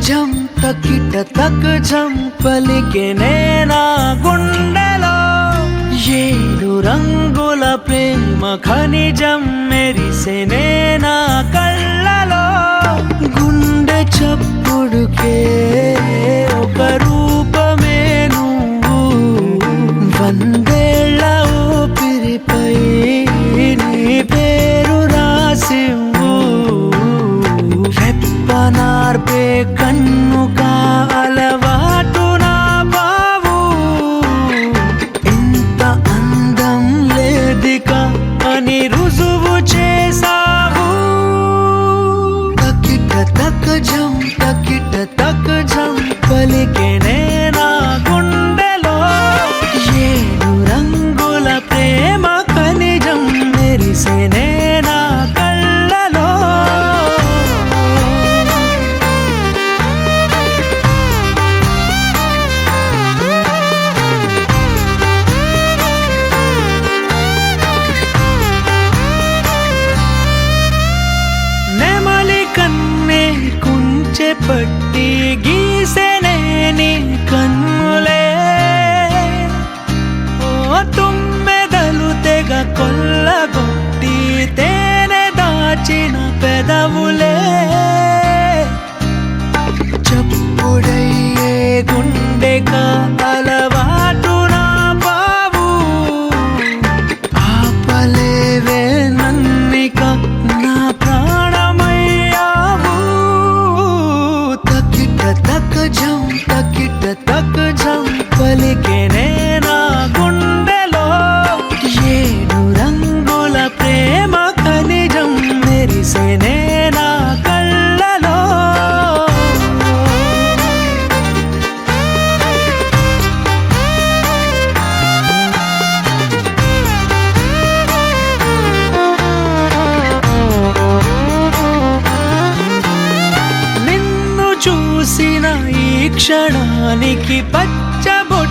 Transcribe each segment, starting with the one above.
జం తకిట తక్ జం పలికెనే నా గుండెలో ఏడు రంగుల ప్రేమ ఖనిజం మెరిసెనే నా కళ్ళలో గుండె చప్పుడుకే ఒక రూపమే నువ్వు వందేళ్ల ఊపిరిపై నీ పేరు రాసివ్వు రెప్పనార్పే కన్ను కాలవాటు నా బావు ఇంత అందం లేదిక అని రుజువు చేసావు తకిట తక్ జం తకిట తక్ జం పలికెనే నా గుండెలో ఏడు రంగుల ప్రేమ ఖనిజం మెరిసెనే నా కళ్ళలో నెమలి కన్నే కుంచె పట్టి గీసెనే నీ కన్నులే ఓ తుమ్మెదలు తెగ కొల్లగొట్టి తేనె దాచిన పెదవులే చప్పుడయ్యే గుండెక అలవాటు నా బావు ఆపలేవే నన్నిక నా ప్రాణమయ్యావు తకిట తక్ జం తకిట తక్ జం పలికెనే నా గుండెలో ఏడు రంగుల ప్రేమ ఖనిజం మెరిసెనే నా కళ్ళలో నిన్ను చూసిన ఈ క్షణానికి పచ్చబొట్టయ్యానులే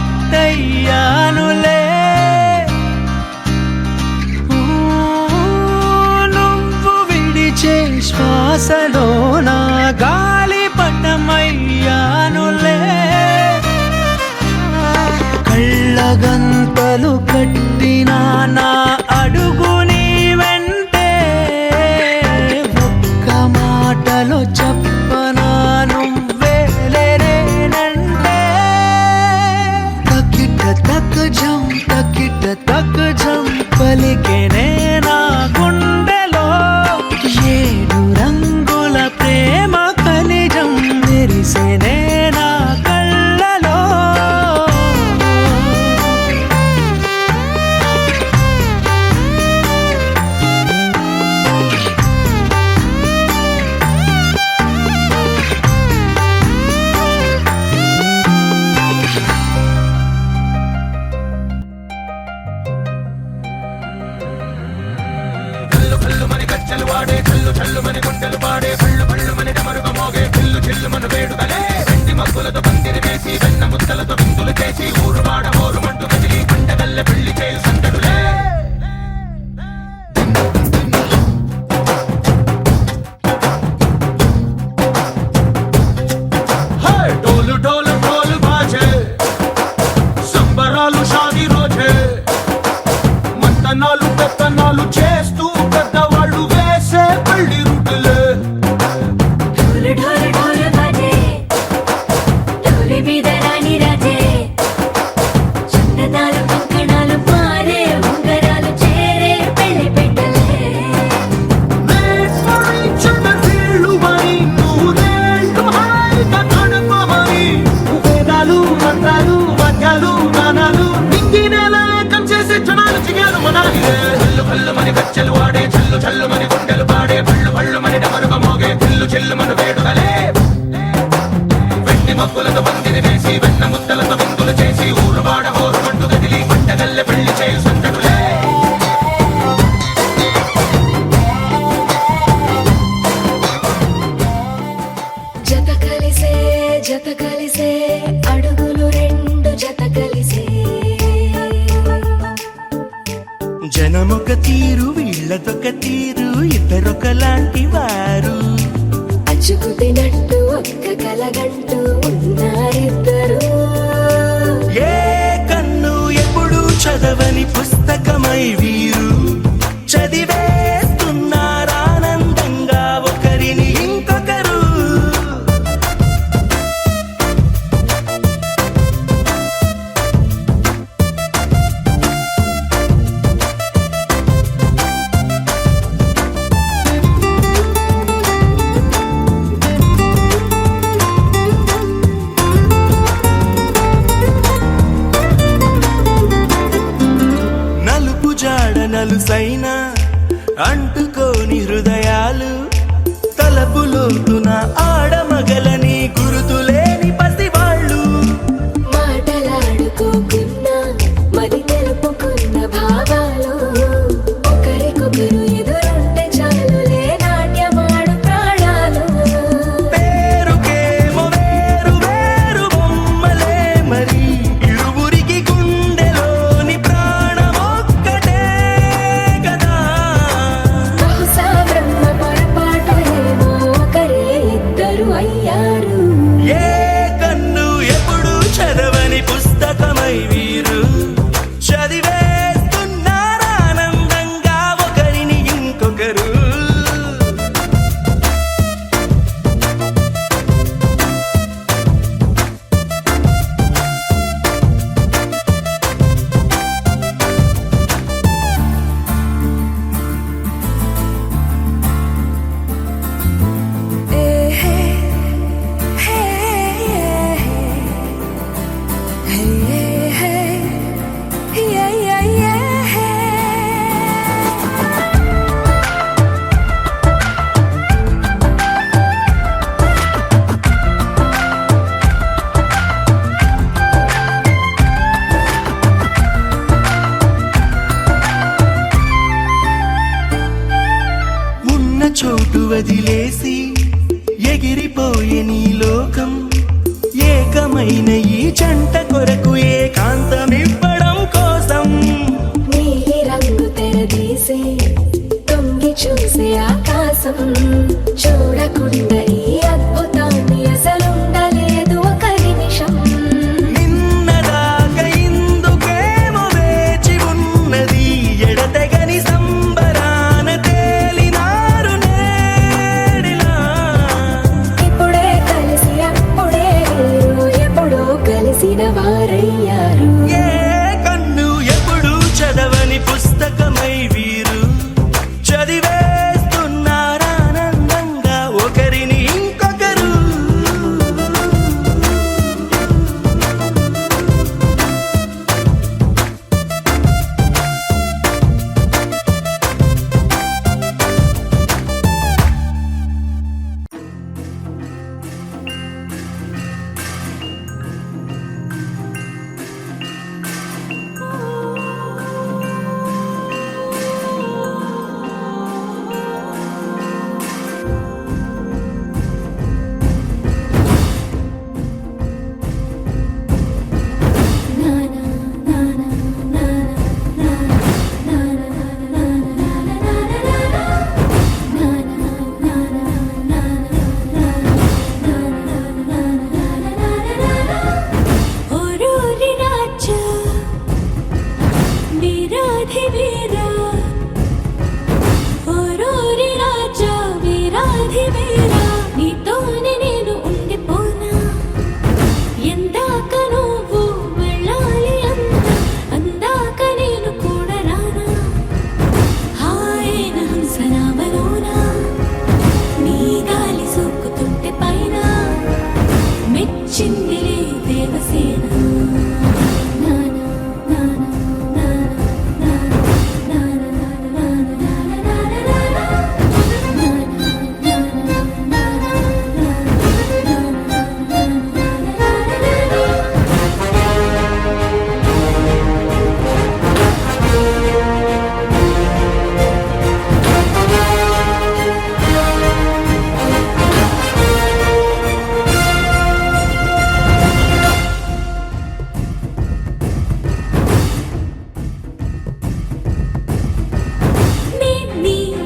నువ్వు విడిచే శ్వాసలో నా గాలిపటమయ్యానులే కళ్ళగంతలు కట్టిన నా అడుగు నీ వెంటే ఒక్క మాటలో చెప్పనా నువ్వేలేనంటే తకిట తక్ జం తకిట తక్ జం పలికెనే నా గుండెలో ఏడు రంగుల ప్రేమ ఖనిజం మెరిసెనే నా కళ్ళలో డోలు డోలు డోలు బాజే సంబరాలు షాదీ రోజే మంతనాలు పెత్తనాలు చేస్తూ పెద్దవాళ్ళు వేసే పెళ్లి రూటులే ढोल ढोल ढोल बाजे ढोली మీద రాణి రాజే చందనాలు కంకణాలు మారే ఉంగరాలు చేరే పెళ్లి పెట్టలే వీళ్ళుమని నూరేళ్ళు హాయిగా గడపమని వేదాలు మంత్రాలు వాద్యాలు నానాలు నింగినేల ఏకం చేసే క్షణాలు చిగాలు మనాలి కళ్ళు కళ్ళు మని గచ్చలు వాడే చల్లు చల్లు మని గుండెలు పాడే పళ్ళు పళ్ళు మని డమరుగ మోగే చిల్లు చిల్లు మను వేడుకలే వెండి మబ్బులతో పందిరి వేసి వెన్న ముద్దలతో విందులు చేసి ఊరు వాడ ఊరు మంటు గదిలి పంటగల్లె పెళ్లి చేయు సందడులే జత కలిసే అడుగులు రెండు జత కలిసే జనమొక తీరు వీళ్ళదొక తీరు ఇద్దరొకలాంటి వారు అచ్చుకుతినట్టు ఒక్క కలగంటూ ఉన్నారిద్దరు. ఏ కన్ను ఎప్పుడు చదవని పుస్తకమై వీరు చదివేస్తున్నారానందంగా ఒకరిని ఇంకొకరు. నలుపు జాడ నలుసైన అంటుకోని హృదయాలు తలపులోతున ఆడమగలని గురుతులేని పసివాళ్ళు. మాటలాడుకోకున్న మరి తెలుపుకున్న భావాలు ఒకరికొకరు ఎదురుంటే చాలులే నాట్యమాడు ప్రాణాలు. పేరుకేమో వేరు వేరు బొమ్మలే మరి ఇరువురికి గుండెలోని ప్రాణమొక్కటే కదా. బహుశా బ్రహ్మ పొరపాటులేమో ఒకరే ఇద్దరు అయ్యారు. ఏ కన్ను ఎప్పుడు చదవని పుస్తకమై వీరు చదివేస్తున్నారానందంగా ఒకరిని ఇంకొకరు. ఉన్న చోటు వదిలేసి ఎగిరిపోయే నీ లోకం ఏకమైన ఈ జంట కొరకు ఏకాంతమివ్వడం కోసం. నీలి రంగు తెరదీసే తొంగి చూసే ఆకాశం చూడకుండా ఈ అద్భుతాన్ని అసలుండలేదు ఒక నిమిషం. నిన్నదాకా ఇందుకేమో వేచి ఉన్నది ఎడతెగని సంబరాన తేలినారు నేడిలా. ఇప్పుడే కలిసి అప్పుడే వీరు ఎప్పుడో కలిసిన వారయ్యారు. ఏ కన్ను ఎప్పుడు చదవని పుస్తకమై వీరు చదివేస్తున్నారానందంగా ఒకరిని ఇంకొకరు.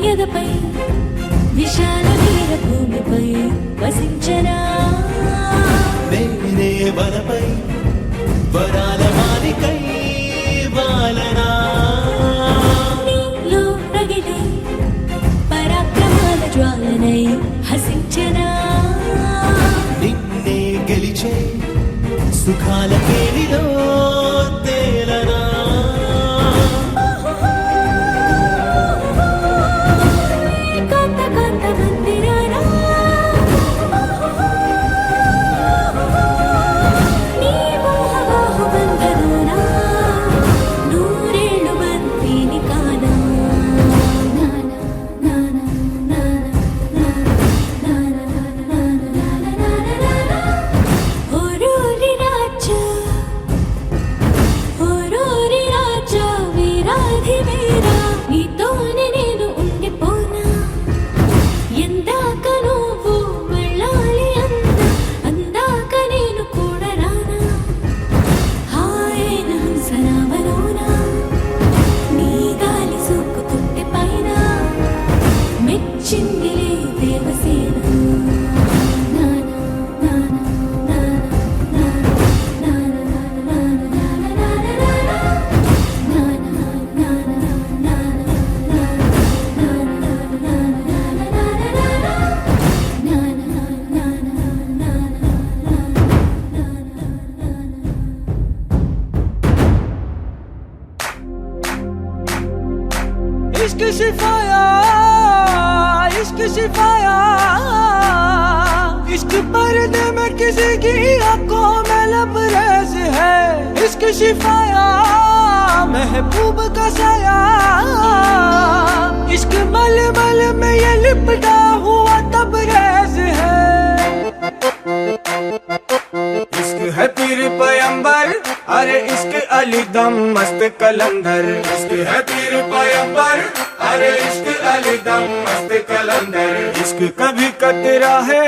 ఎదపై విశాల వీర భూమిపై వసించనా నేనే వలపై వరాల మాలికై వాలనా నీలో రగిలే పరాక్రమాల జ్వాలనై హసించనా నిన్నే గెలిచే సుఖాల పేరిలో తేలనా కాంత కాంత మందిరానా నీ మోహ బాహుబంధనానా నూరేళ్ళు బంతిని కానా నానా నానా నానా నానా ఓరోరి రాజా ఓరోరి రాజా వీరాధి వీరా నీతోనే నేను ఉండిపోనా ఎందాక నువ్వు వెళ్ళాలి అందాక నేను కూడా రానా హాయైన హంసనామలోనా నీ గాలి సోకుతుంటే పైన మెచ్చిందిలే దేవసేన నానా నానా इश्क शिफाया इश्क शिफाया इश्क पर्दे में किसी की आंखों में लबरेज है इश्क शिफाया महबूब का साया इश्क मलमल में ये लिपटा हुआ तबरेज है इश्क है पीर पैगंबर अरे इश्क अली दम मस्त कलंदर इश्क है पीर पैगंबर अरे इश्क अली दम मस्त कलंदर इश्क कभी कतरा है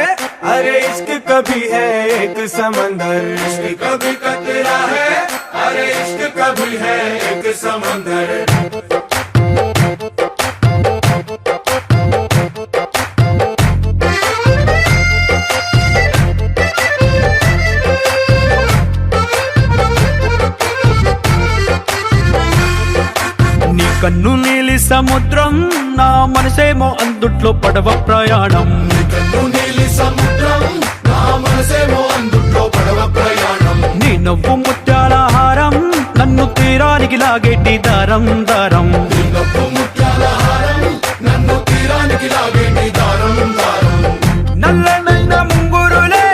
अरे इश्क कभी है एक समंदर इश्क कभी कतरा है अरे इश्क कभी है एक समंदर కన్ను నీలి సముద్రం నా మనసేమో అందుట్లో పడవ ప్రయాణం కన్ను నీలి సముద్రం నా మనసేమో అందుట్లో పడవ ప్రయాణం నీ నవ్వు ముత్యాల హారం నన్ను తీరానికి లాగేటి దారం దారం నీ నవ్వు ముత్యాల హారం నన్ను తీరానికి లాగేటి దారం దారం నల్లనైన ముంగురులే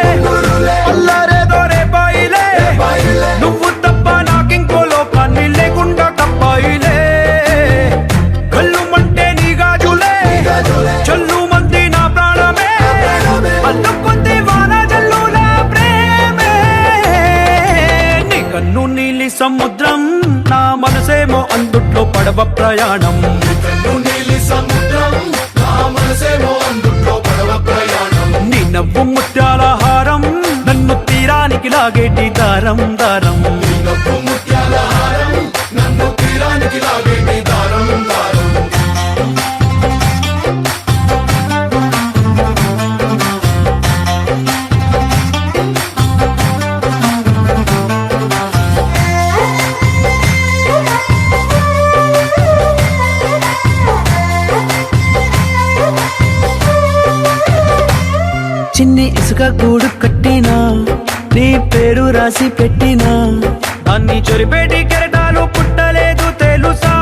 అల్లరేదో రేపాయిలే నువ్వు తప్ప నాకింకో లోకాన్ని లేకుండా తప్పాయిలే చల్లు మంది నా ప్రాణమే అల్లుకుంది వాన జల్లుల ప్రేమే నీ కన్ను నీలి సముద్రం నా మనసేమో అందుట్లో పడవ ప్రయాణం కన్ను నీలి సముద్రం నా మనసేమో అందుట్లో పడవ ప్రయాణం నీ నవ్వు ముత్యాల హారం నన్ను తీరానికి లాగేటి దారం దారం నీ నవ్వు ముత్యాల హారం నన్ను తీరానికి లాగేటి దారం దారం చిన్ని ఇసుక గూడు కట్టినా నీ పేరు రాసి పెట్టినా దాన్ని చొరిపేటి కెరటాలు పుట్టలేదు తెలుసా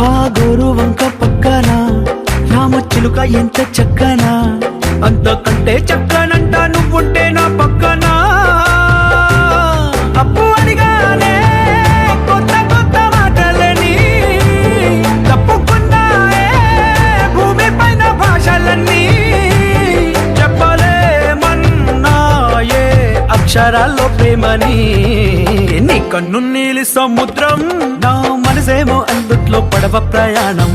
ఆ గోరు వంక పక్కన రామచిలుక ఎంత చక్కనా అంతకంటే చక్కనంట నువ్వుంటే నా పక్కన అప్పు అడిగానే కొత్త కొత్త మాటలని తప్పుకున్నాయే భూమి పైన భాషలన్నీ చెప్పలేమన్నాయే అక్షరాల్లో ప్రేమని నీ కన్ను నీలి సముద్రం నా మనసేమో అందుట్లో పడవ ప్రయాణం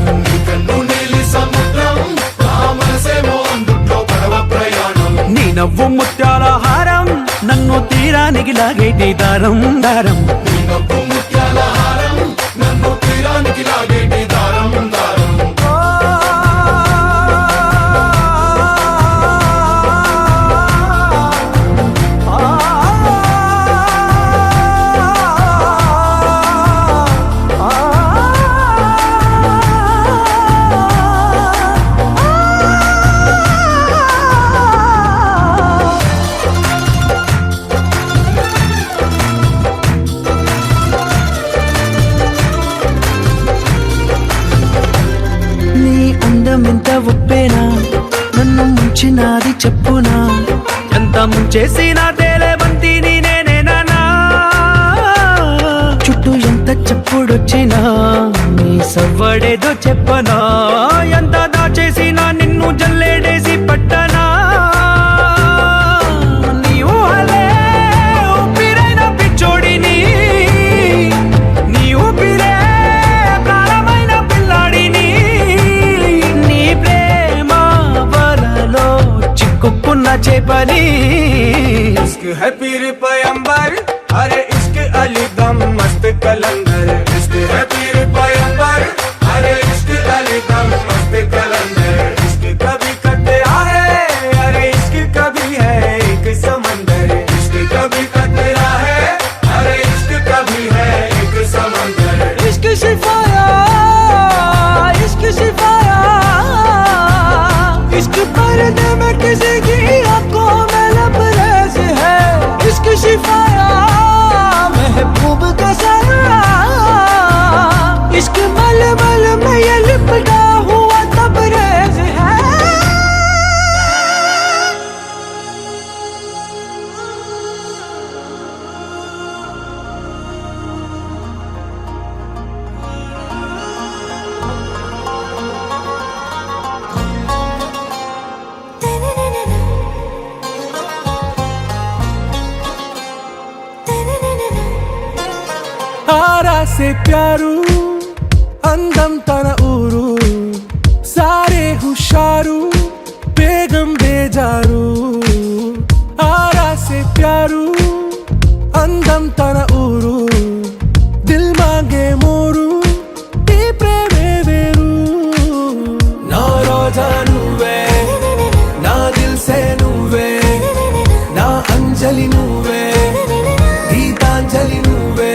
కన్ను నీలి సముద్రం నా మనసేమో అందుట్లో పడవ ప్రయాణం నీ నవ్వు ముత్యాల హారం నన్ను తీరానికి లాగేటి దారం దారం నీ నవ్వు ముత్యాల హారం నన్ను తీరానికి లాగేటి దారం దారం అందమెంత ఒప్పేనా నన్ను ముంచినాది చెప్పునా ఎంత ముంచేసినా తేలేవంతిని నేనేనా చుట్టూ ఎంత చెప్పుడొచ్చినా నీ సవ్వడేదో చెప్పనా ఎంత దాచేసినా నిన్ను జల్లేడేసి పట్టనా నీ ఊహలే ఊపిరైన పిచ్చోడిని నీ ఊపిరే ప్రాణమైన పిల్లాడిని నీ ప్రేమ వలలో చిక్కుకున్న చేపని इश्क है पीर पैगंबर अरे इश्क अली दम मस्त कलंदर इश्क है पीर पैगंबर अरे इश्क अली दम मस्त कलंदर इश्क कभी कतरा है अरे इश्क कभी है एक समंदर इश्क कभी कतरा है अरे इश्क कभी है एक समंदर इश्क शिफाया इश्क शिफाया इश्क पर्दे में किसी की आंखों में लबरेज है इश्क शिफाया महबूब का साया इश्क मलमल में ये लिपटा हुआ तबरेज है आरा से प्यारू అందం తన ఊరు సారే హుషారు బేగం బేజారు ఆరా సే ప్యారు అందం తన ఊరు దిల్ మాంగే మోరు ఈ ప్రేమే వేరు నా రోజా నువ్వే నా దిల్ సే నువ్వే నా అంజలి నువ్వే గీతాంజలి నువ్వే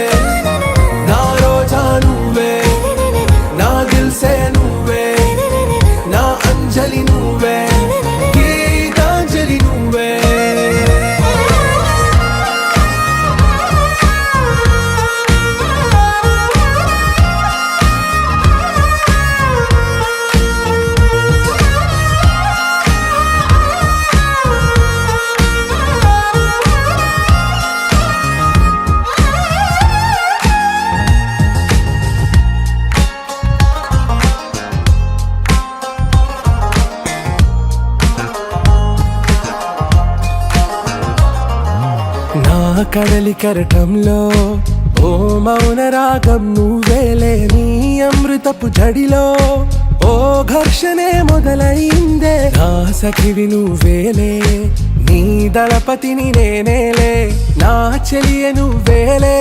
నా రోజా నువ్వే నా దిల్ సే నువ్వే నా అంజలి నువ్వే గీతాంజలి నువ్వే నా కడలి కరటంలో ఓ మౌన రాగం నువ్వేలే నీ అమృతపు జడిలో ఓ ఘర్షణే మొదలైందే నా సఖివి నువ్వేలే నీ దళపతిని నేనేలే నా చెలియ నువ్వేలే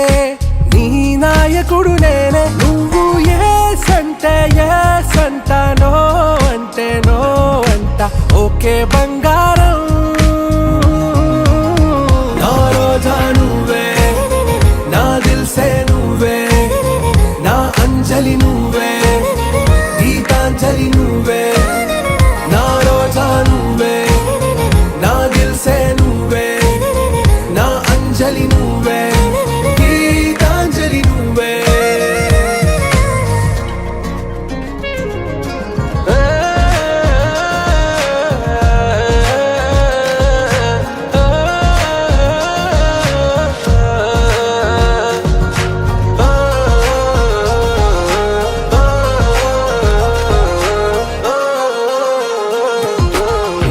నీ నాయకుడు నేనే నువ్వు ఏ సంట నో అంటే నో అంట ఓకే బంగారం నా రోజా నువ్వే నా దిల్ సే నువ్వే నా అంజలి నువ్వే గీతాంజలి నువ్వే నా రోజా నువ్వే నా దిల్ సే నువ్వే నా అంజలి నువ్వే గీతాంజలి నువ్వే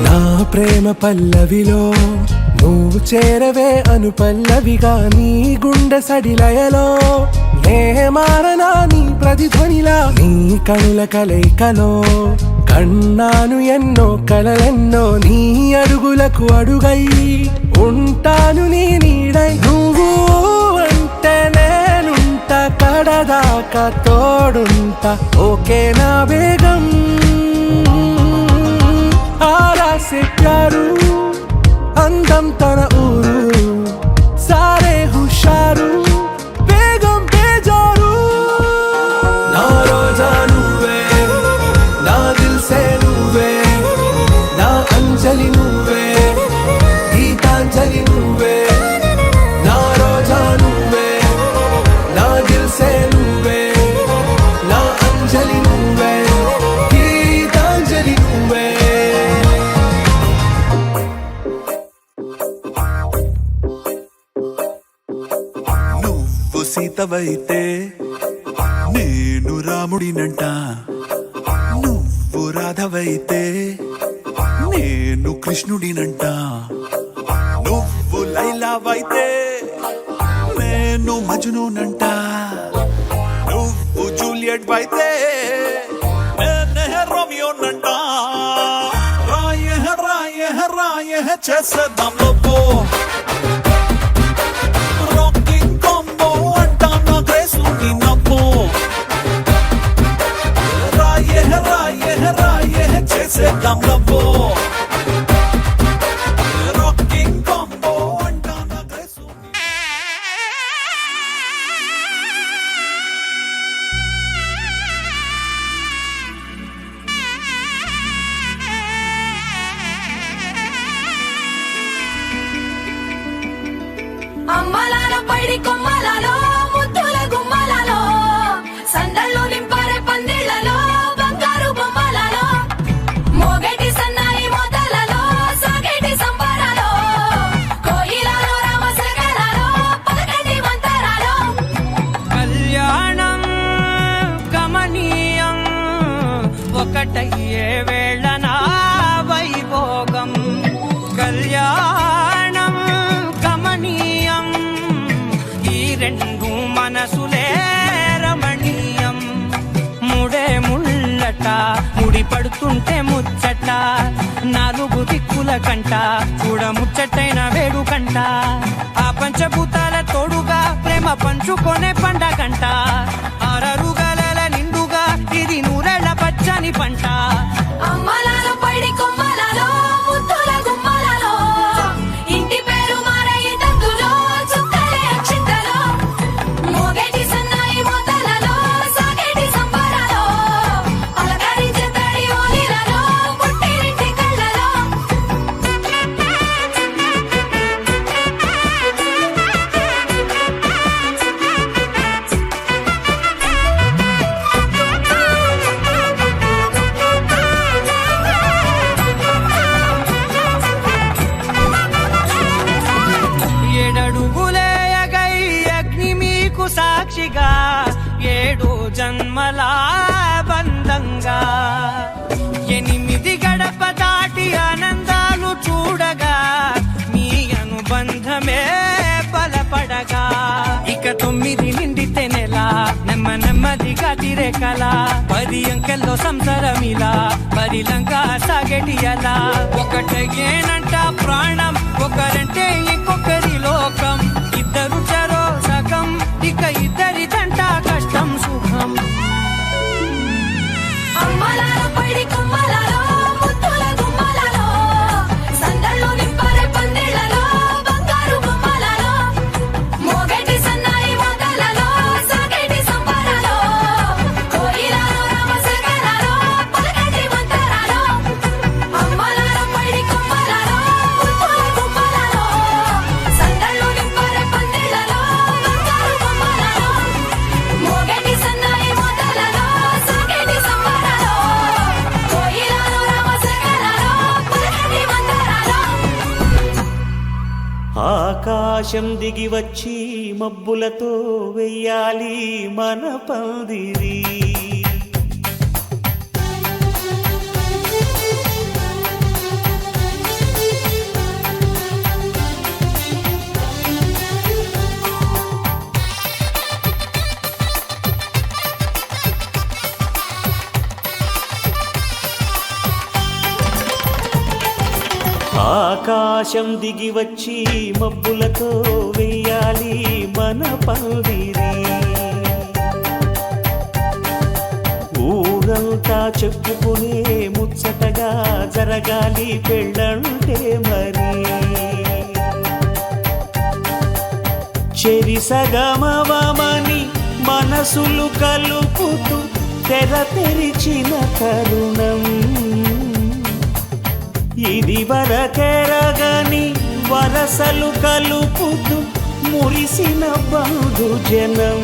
నా ప్రేమ పల్లవిలో నువ్వు చేరవే అను పల్లవిగా నీ గుండె సడిలయలో నే మారనా నీ ప్రతిధ్వనిలా నీ కనుల కలయికలో కన్నాను ఎన్నో కలలెన్నో నీ అడుగులకు అడుగై ఉంటాను నీ నీడై నువ్వు అంటే నేనుంట కడదాకా తోడుంటా ఓకే నా బేగం ఆరా సే ప్యారు అందం తన ఊరు సారే హుషారు బేగం బేజారు నా రోజా నువ్వే నా దిల్ సే నువ్వే నా అంజలి నువ్వే గీతాంజలి నువ్వే నా రోజా నువ్వే నా దిల్ సే నువ్వే నా అంజలి నువ్వే గీతాంజలి సీతవైతే నేను రాముడినంట, నువ్వు రాధవైతే నేను కృష్ణుడినంట, నువ్వు లైలావైతే నేను మజ్నూనంట, నువ్వు జూలియట్ అయితే నేనే రోమియోనంట. రాయే రాయే రాయే చేసేద్దాం లోపో రాకింగ్ కాంబో అంట నా గ్రేసుని నవ్వు. రాయే రాయే రాయే చేసేద్దాం లోపో రాకింగ్ కాంబో అంట నా గ్రేసుని. అమ్మలాల పైడి కొమ్మలలో ముద్దుల గుమ్మలలో సందళ్ళు నింపారే పందిళ్లలో బంగారు బొమ్మలలో మోగేటి సన్నాయి మోతలలో సాగేటి సంబరాలో కోయిలలో రామశకలలో పలకటి మంతరాలో. కళ్యాణం గమనీయం ఒకటయ్యే వేళ నా వైభోగం. కళ్యాణం గమనీయం ఈ రెండు మనసులే రమణీయం. ముడే ముళ్ళట ముడి పడుతుంటే ముచ్చట నాలుగు దిక్కుల కంట చూడ ముచ్చటైన వేడుకంట. ఆ పంచభూతాల తోడుగా ప్రేమ పంచుకొనే పండగంట. ఆరరుగల నిండుగా ఇది నూరెళ్ళ పచ్చని పంట. అమ్మలాల పైడి కొమ్మలలో ముద్దుల గుమ్మలలో ఇంటి పేరు మారయి తందులో చుక్కలే అక్షింతలో మోగేటి సన్నాయి మోతలలో సాగేటి సంబరాలో పలకరించే తడి ఓలిలలో పుట్టినింటి కళ్ళలో. ఏడడుగులే ఎగై అగ్ని మీకు సాక్షిగా ఏడు జన్మల బంధంగా 8 గడప దాటి ఆనందాలు చూడగా మీ అనుబంధమే బలపడగా. ఇక 9 నిండితే నెల నెమ్మదిగా తిరే కల 10 అంకెల్లో సంసారమిలా పరిలంగా సాగేటి అలా. ఒకటేనంట ప్రాణం ఒకరంటే ఇంకొకరి లోకం. ఇద్దరు చరో సగం ఇక ఇద్దరిదంట కష్టం సుఖం. అమ్మలాల పైడి కొమ్మలలో ముద్దుల గుమ్మలలో సందళ్ళు నింపారే పందిళ్లలో బంగారు బొమ్మలలో మోగేటి సన్నాయి మోతలలో సాగేటి సంబరాలో కోయిలలో రామశకలలో పలకటి మంతరాలో. అమ్మలాల పైడి కొమ్మలలో ముద్దుల గుమ్మలలో సందళ్ళు నింపారే పందిళ్లలో బంగారు బొమ్మలలో మోగేటి సన్నాయి మోతలలో సాగేటి సంబరాలో కోయిలలో రామశకలలో పలకటి మంతరాలో. ఆకాశం దిగి వచ్చి మబ్బులతో వెయ్యాలి మన పందిరి. ఆకాశం దిగి వచ్చి మబ్బులతో వెయ్యాలి మన పందిరి. ఊరంతా చెప్పుకునే ముచ్చటగా జరగాలి పెళ్ళంటే మరి. చెరిసగమవమని మనసులు కలుపుతూ తెర తెరిచిన తరుణం ఇది వరకెరగని వరసలు కలుపుతూ మురిసిన బంధుజనం.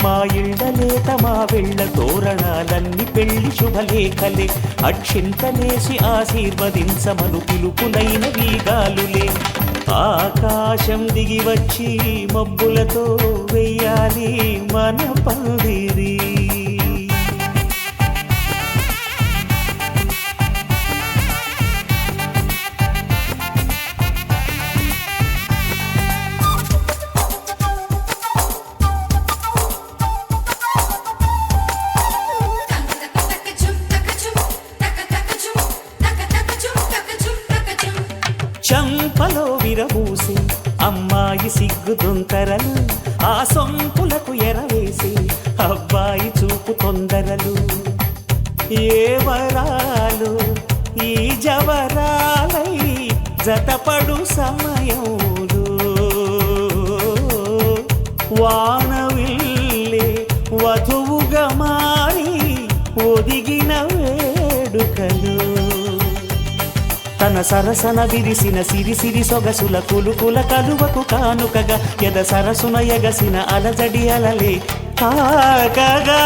మా ఇళ్ళలేత మా వెళ్ళ తోరణాలన్నీ పెళ్లి శుభలేఖలే. అక్షింతలేసి ఆశీర్వదించమను పిలుపులైన వీగాలులే. ఆకాశం దిగి వచ్చి మబ్బులతో వెయ్యాలి మన పందిరి. చంపలో విరబూసి అమ్మాయి సిగ్గు దొంతరలు, ఆ సొంపులకు ఎరవేసి అబ్బాయి చూపు తొందరలు. ఏ వరాలు ఈ జవరాలై జతపడు సమయంలో, వానవిల్లే వధువుగా మారి ఒదిగిన వేడుకలు. తన సరసన విరిసిన సిరిసిరి సొగసుల కులుకుల కలువకు కానుకగా ఎద సరసున ఎగసిన అలజడి అలలే తాకగా.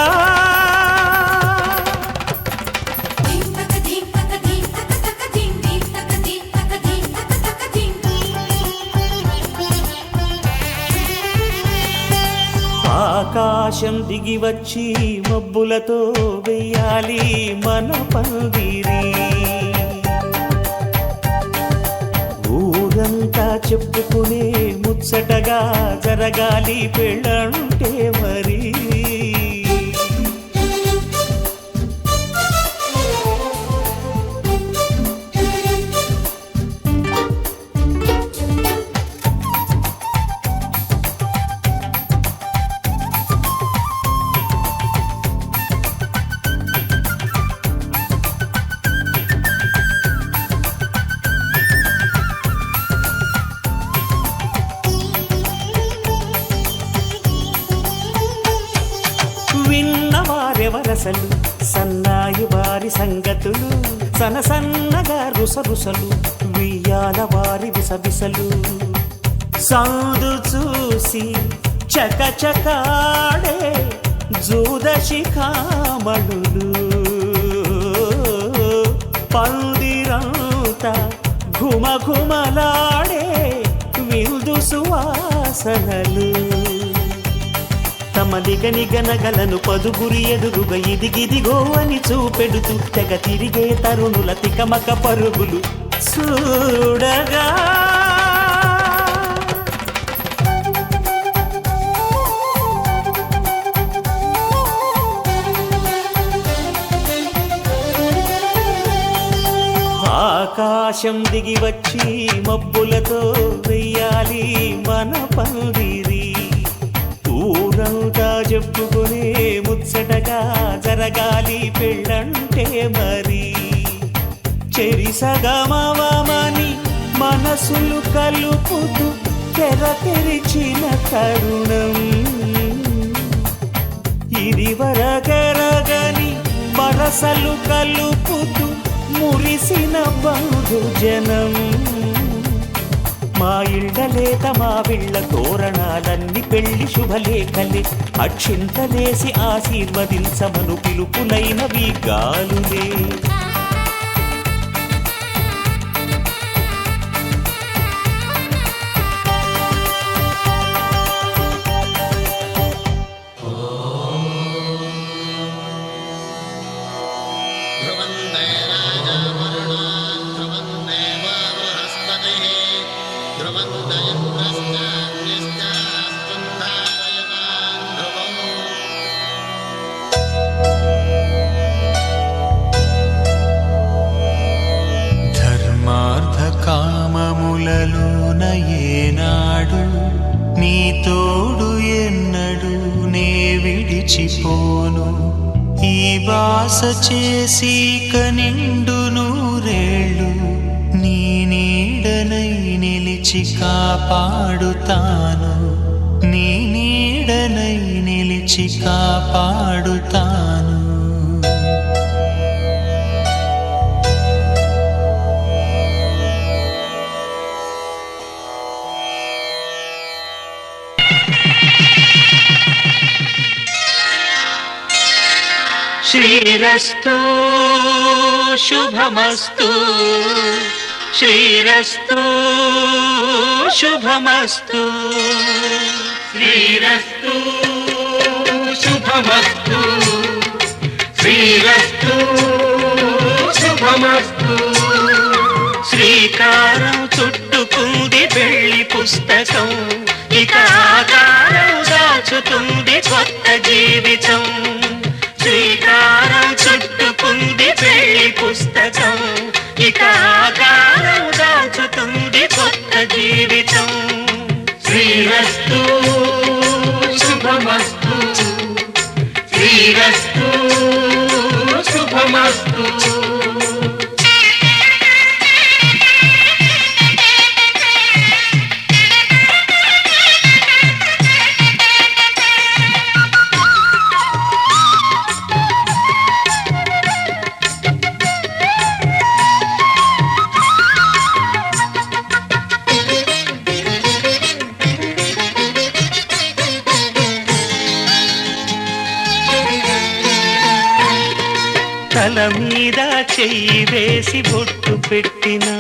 ఆకాశం దిగి వచ్చి మబ్బులతో వెయ్యాలి మన పందిరి. ఊరంతా చెప్పుకునే ముచ్చటగా జరగాలి పెళ్ళంటే మరి. విన్నవారెవరసలు సన్నాయి వారి సంగతులు, సనసన్నగా రుసరుసలు వియ్యాల వారి విసవిసలు. సాధు చూసి చకచకాడే జూదశిఖామణులు, పందిరంతా ఘుమఘుమలాడే విందు సువాసనలు. తమ నిగనిగనగలను పదుగురి ఎదురుగా ఇదిగిదిగో అని చూపెడుతూ తెగ తిరిగే తరుణుల తికమక పరుగులు చూడగా. ఆకాశం దిగి వచ్చి మబ్బులతో వెయ్యాలి మన పందిరి. ఊరంతా చెప్పుకునే ముచ్చటగా జరగాలి పెళ్ళంటే మరి. చెరిసగమవమని మనసులు కలుపుతూ తెర తెరిచిన తరుణం, ఇది వరకెరగని వరసలు కలుపుతూ మురిసిన బంధుజనం. మా ఇళ్ళలేత మా విళ్ళ తోరణాలన్నీ పెళ్లి శుభలేఖలే, అక్షింతలేసి ఆశీర్వదించమను పిలుపులైనవి గాలులే. కామములలోన ఏనాడు నీ తోడు ఎన్నడు నే విడిచిపోను. ఈ బాస చేసి కనిండు నూరేళ్ళు నీ నీడనై నిలిచి కాపాడుతాను. నీ నీడనై నిలిచి కాపాడుతాను. శ్రీరస్తు శుభమస్తు శ్రీరస్తు శుభమస్తు శ్రీరస్తు శుభమస్తు శ్రీరస్తు శుభమస్తు శ్రీకారం చుట్టుకుంది పెళ్లి పుస్తకం ఇక ఆకారం దాచుతుంది కొత్త జీవితం శ్రీకారం చుట్టుకుంది పెళ్లి పుస్తకం ఇక ఆకారం దాచుతుంది కొత్త జీవితం శ్రీరస్తు శుభమస్తు శ్రీరస్తు శుభమస్తు తల మీద చెయ్యి వేసి బొట్టు పెట్టినా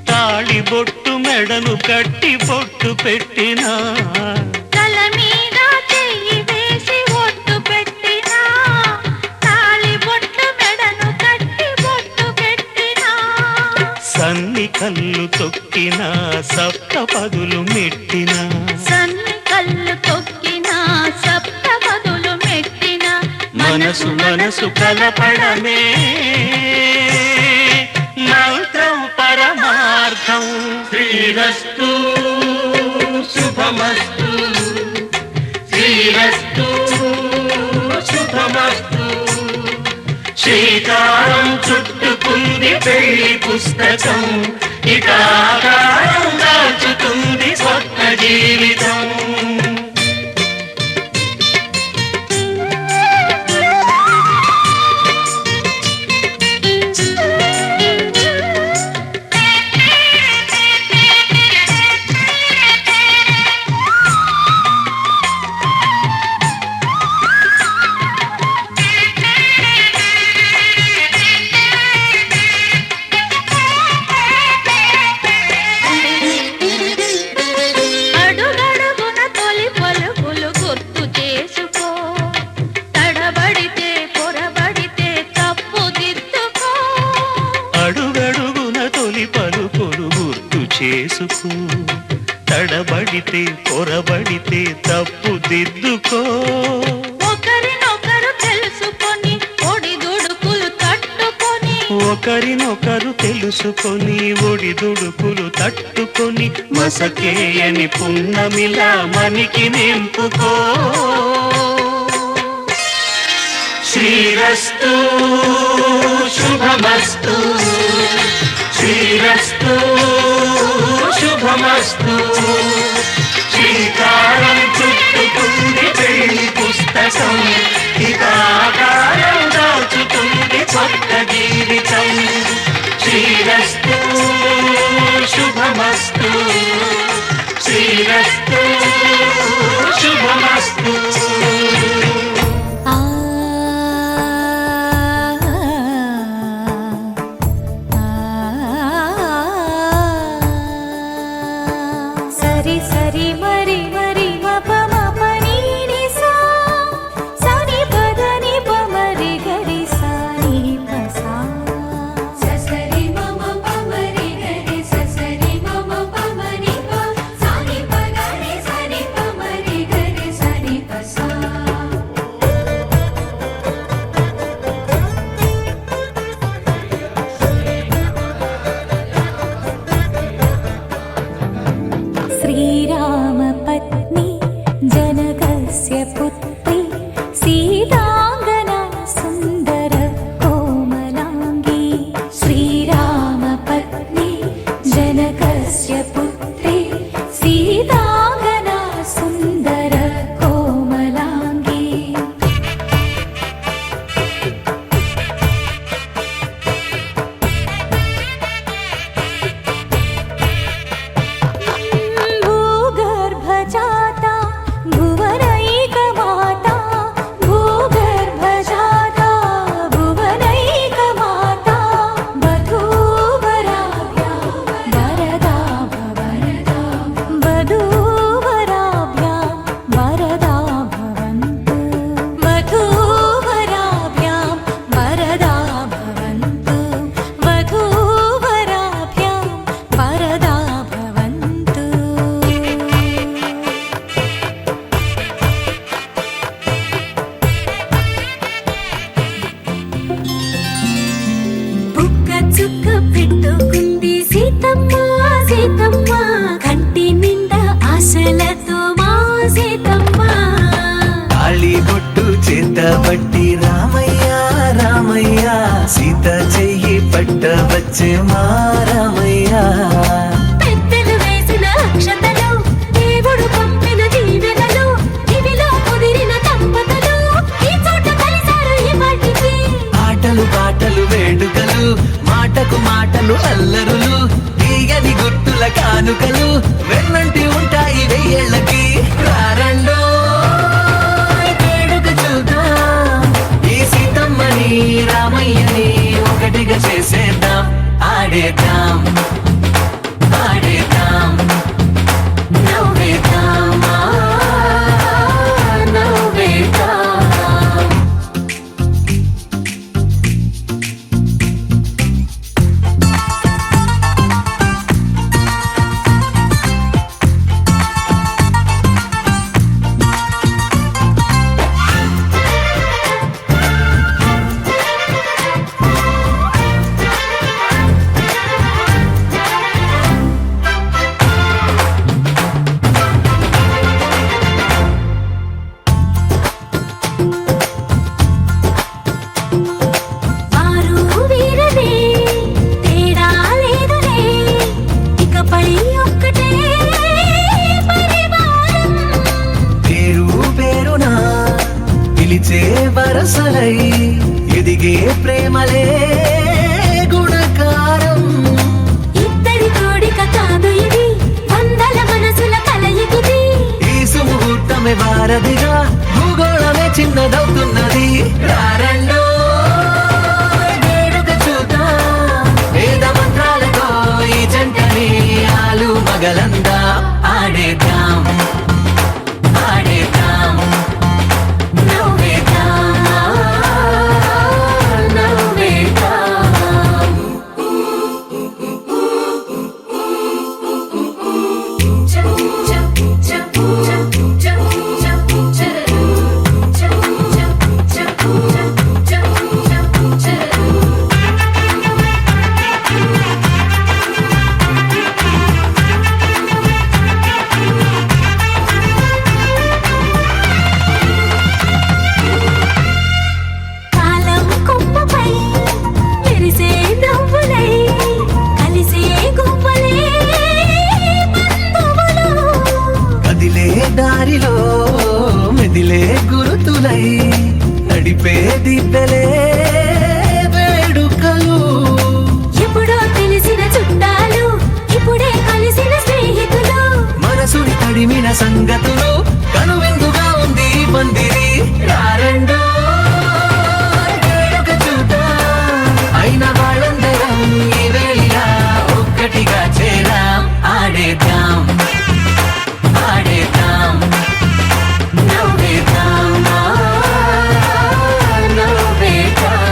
తాళి బొట్టు మెడను కట్టి బొట్టు పెట్టినా తల మీద చెయ్యి వేసి ఒట్టు పెట్టినా తాళి బొట్టు మెడను కట్టి బొట్టు పెట్టినా సన్ని కళ్ళు తొక్కినా సప్త పదులు మెట్టినా సన్ని కళ్ళు తొక్కినా సప్త పదులు మెట్టినా మనసు మనసు కలపడమే మంత్రం పరమార్థం శ్రీరస్తు శుభమస్తు శ్రీరస్తు శుభమస్తు శ్రీకారం చుట్టుకుంది పెళ్లి పుస్తకం ఇక ఆకారం దాచుతుంది కొత్త జీవితం అడుగడుగున తొలి పలుకులు గుర్తు చేసుకో తడబడితే పొరబడితే తప్పు దిద్దుకో అడుగడుగున తొలి పలుకులు గుర్తు చేసుకో తడబడితే పొరబడితే తప్పు దిద్దుకో ఒకరినొకరు తెలుసుకొని ఒడిదుడుకులు తట్టుకొని ఒకరినొకరు తెలుసుకొని ఒడిదుడుకులు తట్టుకొని మసకేయని పున్నమిలా మనికి నింపుకో శ్రీరస్తు శుభమస్తు శ్రీరస్తు శుభమస్తు శ్రీకారం చుట్టుకుంది పెళ్లి పుస్తకం ఇక ఆకారం దాచుతుంది కొత్త జీవితం శ్రీరస్తు శుభమస్తు శ్రీరస్తు శుభమస్తు సరి సరి మరి మరి మప మప నీని సా సని పదని పమరి గరి సాని పసా వచ్చే మారమయ్యా పెద్దలు వేసిన అక్షతలు దేవుడు పంపిన దీవెనలు ఇవిలో కుదిరిన దంపతులు ఈ చోట కలిసారు ఈ వాటికి ఆటలు పాటలు వేడుకలు మాటకు మాటలు అల్లరులు తీయని గుర్తుల కానుకలు వెన్నంటి ఉంటాయి వెయ్యేళ్ళకి రారండో వేడుక చూద్దాం ఈ సీతమ్మని రామయ్యని ఒకటిగా చేసేద్దాం ఆడేద్దాం ఆడేద్దాం నవ్వేద్దాం నవ్వేద్దాం వారు వీరనే తేడా లేదులే ఇకపై ఒక్కటే పరివారం పేరు పేరునా పిలిచే వరసలై ఎదిగే ప్రేమలే గుణకారం ఇద్దరి కోడిక కాదు ఇది వందల మనసుల కలయికిది ఈ సుముహూర్తమే వారధిగా భూగోళమే చిన్నదవుతున్నది రారండో వేడుక చూద్దాం వేద మంత్రాలతో ఈ జంటని ఆలు మగలందా ఆడేద్దాం ఆడేద్దాం నవ్వేద్దాం నవ్వేద్దాం కాలం కొమ్మపై మెరిసే నవ్వులై కలిసే గువ్వలే బంధువులు కదిలే దారిలో మెదిలే గురుతులై నడిపే దిబ్బలే వేడుకలు ఎప్పుడో తెలిసిన చుట్టాలు ఇప్పుడే కలిసిన స్నేహితులు మనసుని తడిమిన సంగతులు కనువిందుగా ఉంది ఈ పందిరి రారండో వేడుక చూద్దాం అయిన వాళ్ళందరం ఈ వేళ ఒక్కటిగా చేరాం ఆడేద్దాం ఆడేద్దాం నవ్వేద్దాం నవ్వేద్దాం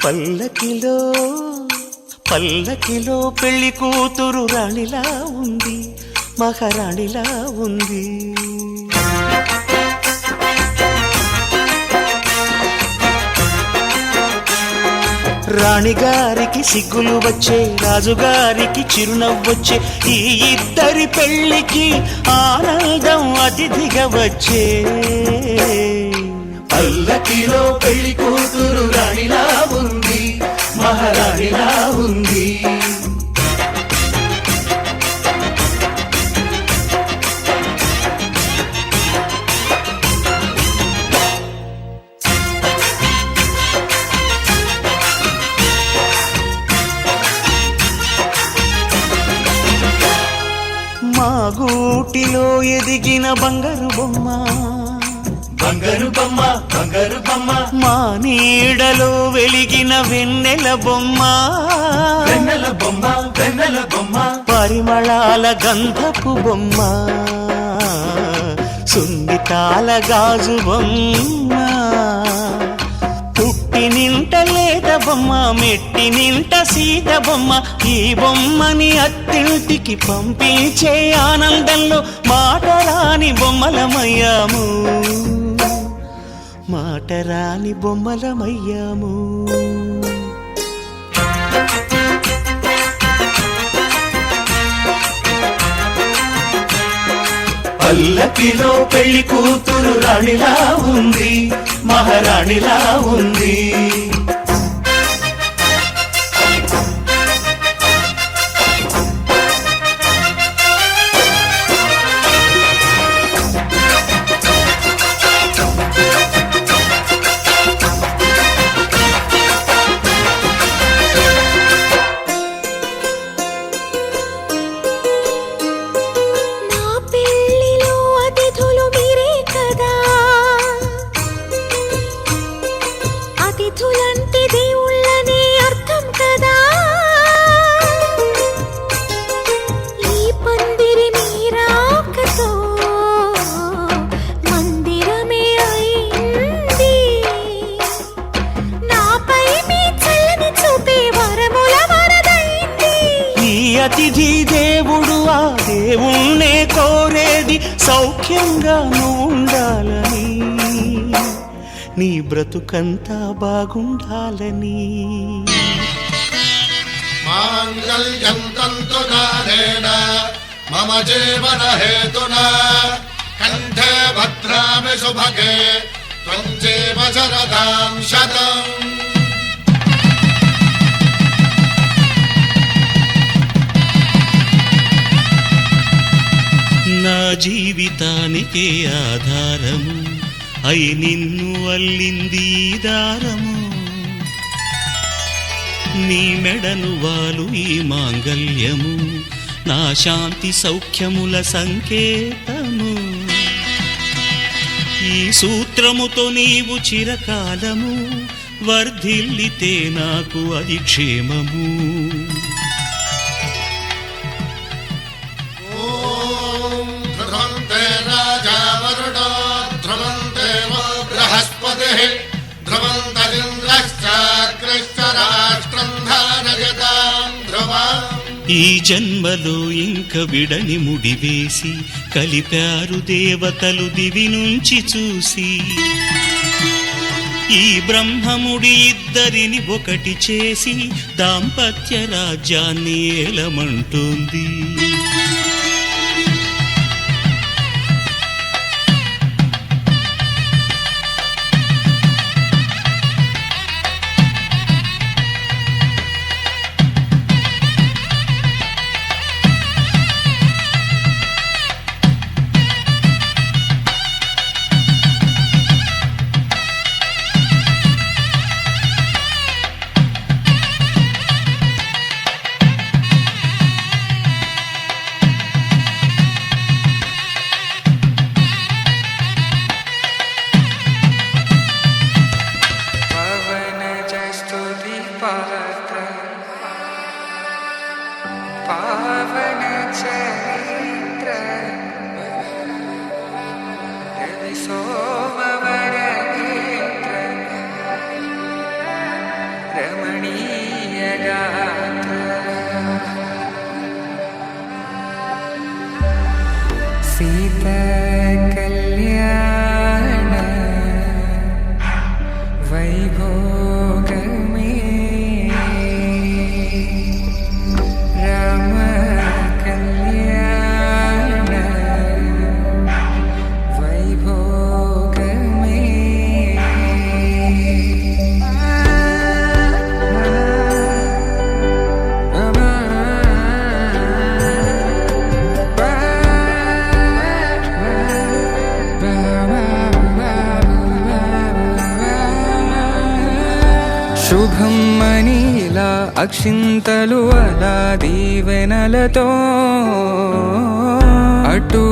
పల్లకిలో పల్లకిలో పెళ్లి కూతురు రాణిలా ఉంది మహారాణిలా ఉంది రాణిగారికి సిగ్గులు వచ్చే రాజుగారికి చిరునవ్వొచ్చే ఈ ఇద్దరి పెళ్లికి ఆనందం అతిథిగా వచ్చే పల్లకిలో పెళ్లి కూతురు రాణిలా ఉంది మహారాణిలా ఉంది గూటిలో ఎదిగిన బంగారు బొమ్మ, బంగారు బొమ్మ, బంగారు బొమ్మ, మా నీడలో వెలిగిన వెన్నెల బొమ్మ, వెన్నెల బొమ్మ, వెన్నెల బొమ్మ, పరిమళాల గంధపు బొమ్మ, సున్నితాల గాజు బొమ్మ, పుట్టి నింట లేద బొమ్మ, మెట్టి నింట సీత బొమ్మ, ఈ బొమ్మని అత్తింటికి పంపించే ఆనందంలో మాటరాని బొమ్మలమయ్యాము, మాటరాని బొమ్మలమయ్యాము. పల్లకిలో పెళ్లి కూతురు రాణిలా ఉంది, మహారాణిలా ఉంది. అతిథి దేవుడు ఆ దేవుణ్ణే కోరేది సౌఖ్యంగా ఉండాలని, నీ బ్రతుకంతా బాగుండాలని. మాంగళ్యం తంతునానేన మమ జీవన హేతునా కంఠే భద్రామి శుభగే త్వం జీవ శరదాం శతం. నా జీవితానికే ఆధారము అయి నిన్ను అల్లింది దారము, నీ మెడను వాలు ఈ మాంగళ్యము నా శాంతి సౌఖ్యముల సంకేతము. ఈ సూత్రముతో నీవు చిరకాలము వర్ధిల్లితే నాకు అది క్షేమము. ఈ జన్మలో ఇంక విడని ముడివేసి కలిపారు దేవతలు దివి నుంచి చూసి, ఈ బ్రహ్మముడి ఇద్దరిని ఒకటి చేసి దాంపత్య రాజ్యాన్ని ఏలమంటోంది. पावन चरित्र रवि सोमवर नेत्र रमणीय गात्र सीता कल्याण वैभोग అక్షింతలు అలా దీవెనలతో అటు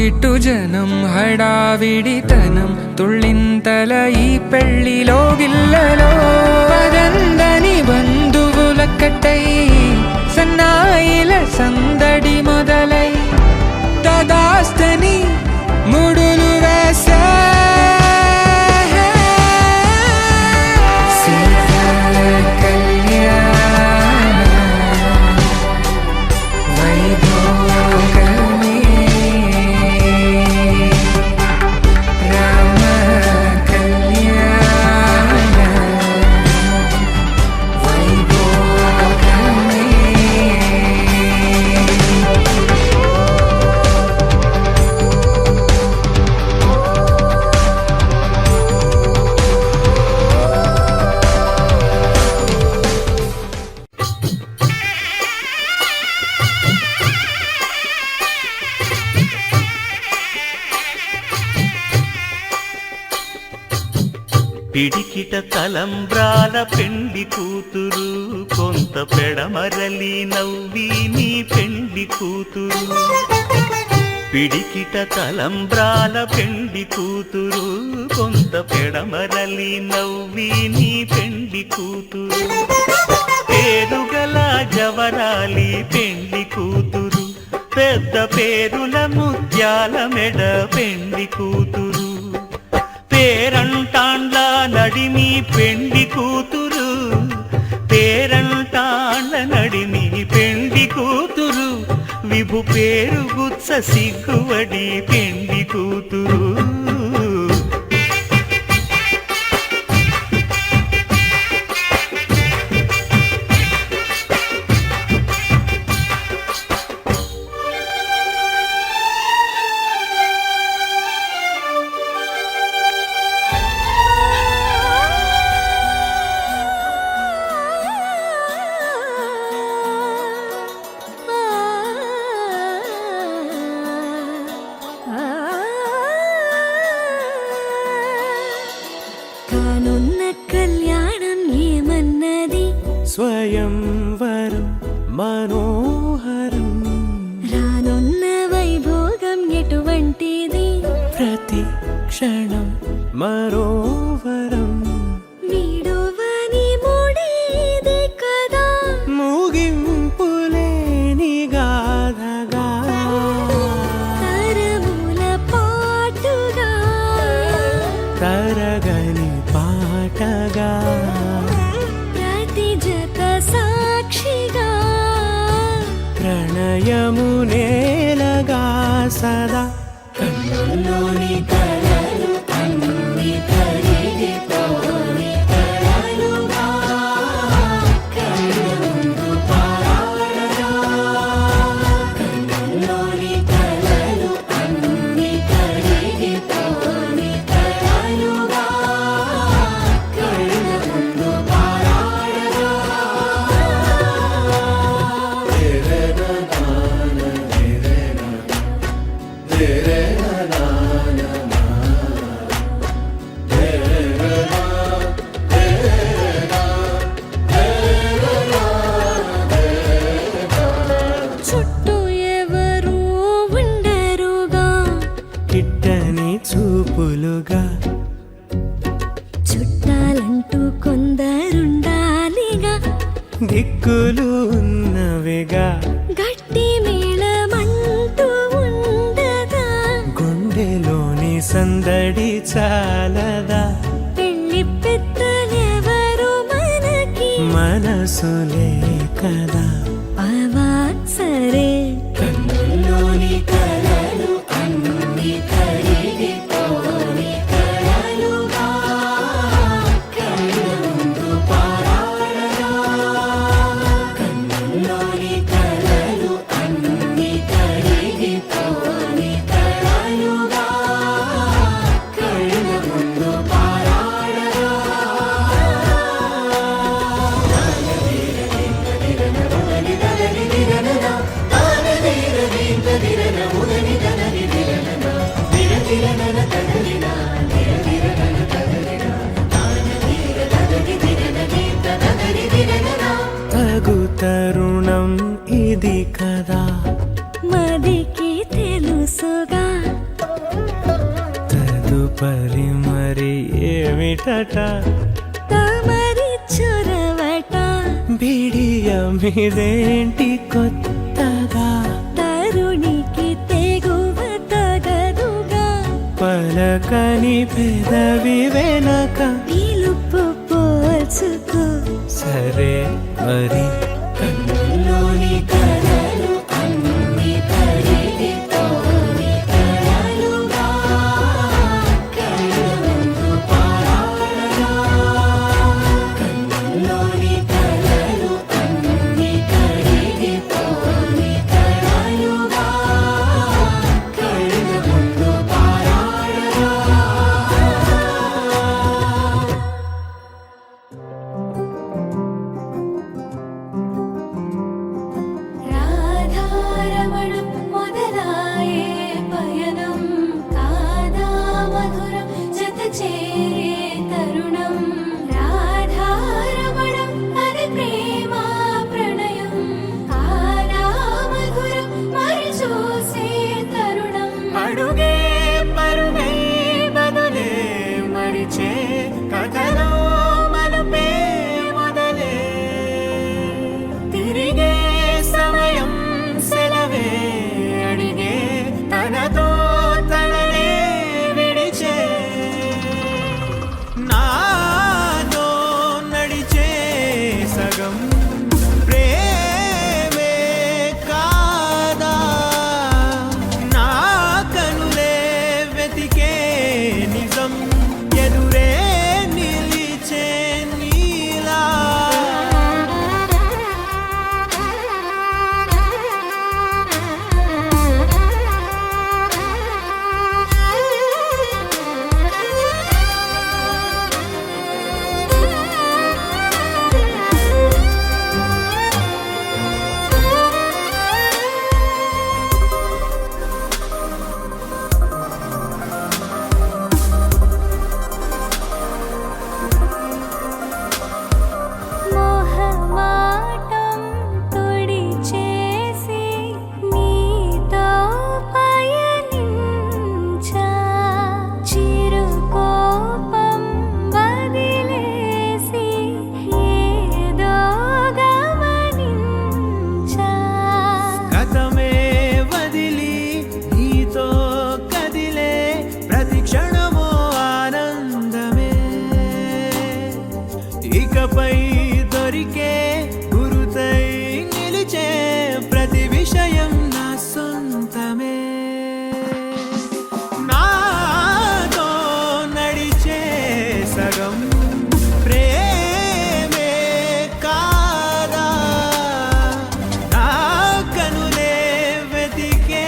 ఇటు జనం హడావిడితనం తుళ్ళింతల ఈ పెళ్లిలో గిల్లలో పదందని బంధువులక్కటై సన్నాయిల సందడి మొదలై తదాస్తని ముడులు వేసా పిడికిట తలంబ్రాల పెండి కూతురు కొంత పెడమరలి నవ్వి నీ పెండి కూతురు పిడికిట తలంబ్రాల పెండి కూతురు కొంత పెడమరలి నవ్వి నీ పెండి కూతురు పేరుగల జవరాలి పెండి కూతురు పెద్ద పేరుల ముత్యాల మెడ పెండి కూతురు పేరంటాండ్ల నడిమి పెండి కూతురు పేరంటాండ్ల నడిమి పెండి కూతురు విభు పేరు గుత్స సిగ్గువడి పెండి కూతురు కానున్న కళ్యాణం ఏమన్నది స్వయంవరం మనోహరం రానున్న వైభోగం ఎటువంటిది ప్రతి క్షణం మరోవరం వీడువని మూడేది కదా ముగింపులేని గాథగా తరముల పాటుగా తరగని పాటగా ప్రతి జత సాక్షిగా ప్రణయము నేలగా సదా కన్నుల్లోని కలలు అన్ని కరిగిపోని కలలుగా కన్నుందు పారాడగా కన్నుల్లోని కలలు అన్ని కరిగిపోని కలలుగా కన్నుందు పారాడగా చుట్టూ ఎవరు ఉండరుగా కిట్టని చూపులుగా చుట్టాలంటూ కొందరుండాలిగా దిక్కులు ఉన్నవిగా గట్టి మేళమంటూ ఉండదా గుండెలోని సందడి చాలదా పెళ్లి పెద్దలెవరు మనకి మనసులే కదా అవాసరే కన్నుల్లోని కలలు అన్ని కరిగిపోని కలలుగా కన్నుందు పారాడగా కన్నుల్లోని కలలు అన్ని కరిగిపోని కలలుగా కన్నుందు పారాడగా తరుణం ఇది కదా మదికి తెలుసుగా తదుపరి మరి ఏమిటట తమరి చొరవట బిడియమిదేంటి కొత్తగా తరుణికి తెగువ తగదుగా పలకని పెదవి వెనక పిలుపు పోల్చుకో సరే మరి కన్నులోని కలలు అన్ని కరిగిపోని కలలుగా కళ్ళముందు పారాడగా కన్నులోని కలలు అన్ని కరిగిపోని కలలుగా కళ్ళముందు పారాడగా రాధారమణం మొదలాయే పయనం కాదా మధురం జత చేరే తరుణం రాధారమణం అది ప్రేమ ప్రణయం కాదా మధురం మరి చూసే తరుణం అడుగే పరుగే బదులే మరిచే కథలో మలుపే మొదలే తిరిగే సమయం సెలవే అడిగే తనతో తననే విడిచే నాతో నడిచే సగం ప్రేమే కాదా నా కనులే వెతికే నిజం ఎదురే నిలిచే నీలా మోహమాటం తొడి చేసి నీతో పయనించా చిరుకోపం వదిలేసి ఏదో గమనించా గతమే వదిలి నీతో కదిలే ప్రతి క్షణమో ఆనందమే ఇకపై దొరికే గురుతై నిలిచే ప్రతి విషయం నా సొంతమే నాతో నడిచే సగం ప్రేమే కాదా నా కనులే వెతికే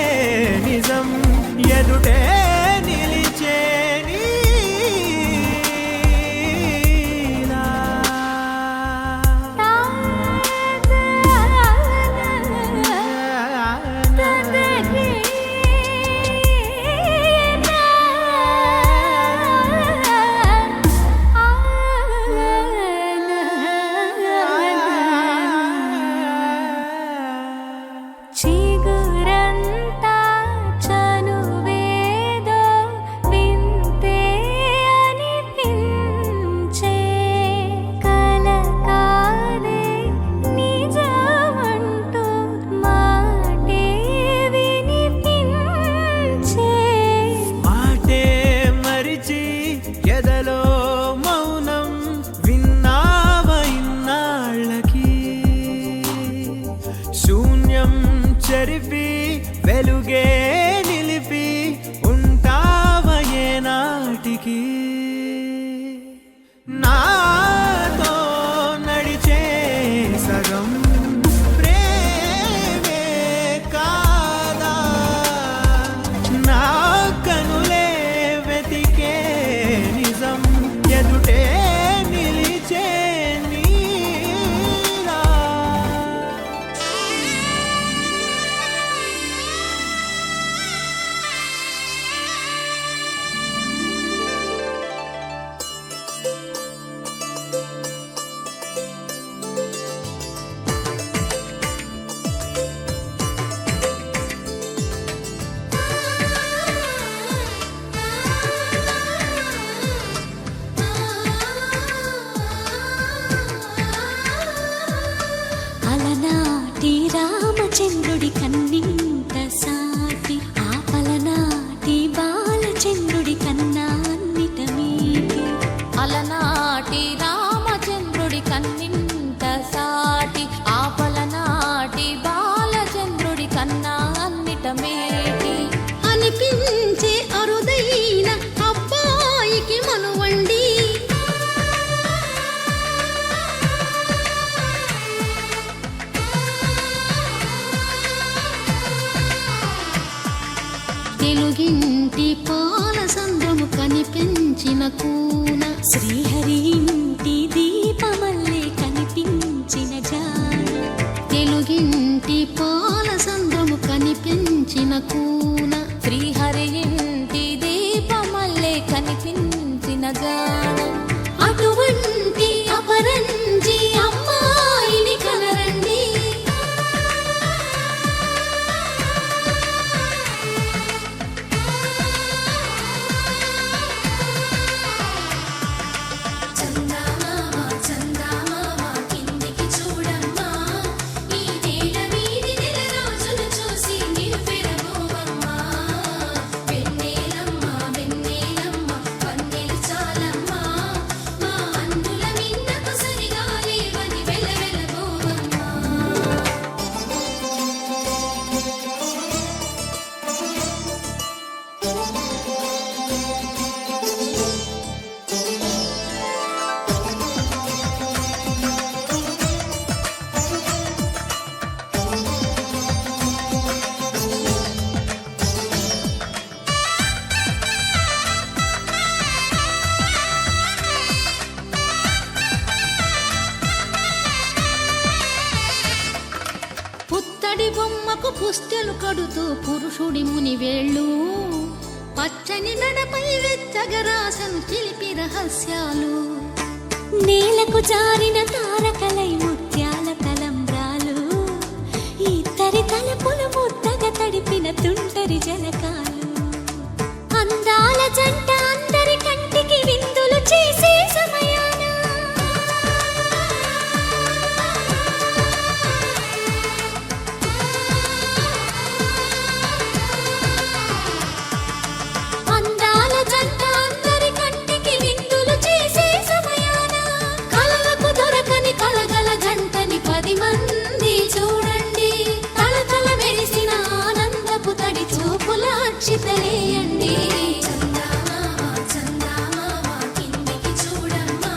నిజం ఎదుటే నిలిచే నీలా. చిగురంతా చనువేదో వింతే అనిపించే కలకాలే నిజమంటూ మాటే వినిపించే మాటే మరిచి ఎదలో మౌనం విన్నావ ఇన్నాళ్ళకి శూన్యం చెరిపి వెలుగే నిలిపి ఉంటావ ఏనాటికి నాతో నడిచే సగం ప్రేమే కాదా నా కనులే వెతికే నిజం ఎదుటే నిలిచే నీలా. అలనాటి రామచంద్రుడి కన్నింత సాటి ఆపలనాటి బాలచంద్రుడి కన్నా అన్నిట మీటి అలనాటి రామచంద్రుడి కన్నింత సాటి ఆపలనాటి బాలచంద్రుడి కన్నా అన్నిట మేటి అనిపించే అరుదైన అబ్బాయికి మనువండి తెలుగింటి పాల సంద్రము కనిపించిన కూన శ్రీహరి ఇంటి దీపమల్లే కనిపించిన జాన తెలుగింటి పాల సంద్రము కనిపించిన కూన శ్రీహరి ఇంటి దీపమల్లే కనిపించిన గానం అటువంటి అపరంజి అమ్మాయిని కనరండి చందమామ చందమామ కిందికి చూడమ్మా ఈ నేల వీధి నెల రోజులు చూసి నివ్వెరబోవమ్మా వెన్నెలమ్మ వెన్నెలమ్మ వన్నెలు చాలమ్మా మా అన్నుల మిన్నకు సరిగా లేవని వెలవెలబోవమ్మా పుత్తడి బొమ్మకు పుస్తెలు కడుతూ పురుషుడి ముని వేళ్ళు పచ్చని నడపై వెచ్చగరాసను చిలిపి రహస్యాలు నేలకు జారిన తారకలై ముత్యాల తలంబ్రాలు ఇద్దరి తలపులు ముద్దగా తడిపిన తుంటరి జలకాలు అందాల జంట అందరి కంటికి విందులు చేసే సమయాన అందాల జంట అందరి కంటికి విందులు చేసే సమయాన కలలకు దొరకని కలగల జంటని 10 మంది చూడండి తలతల మెరిసిన ఆనందపు తడి చూపుల అక్షితలేయండి చందమామ చందమామ కిందికి చూడమ్మా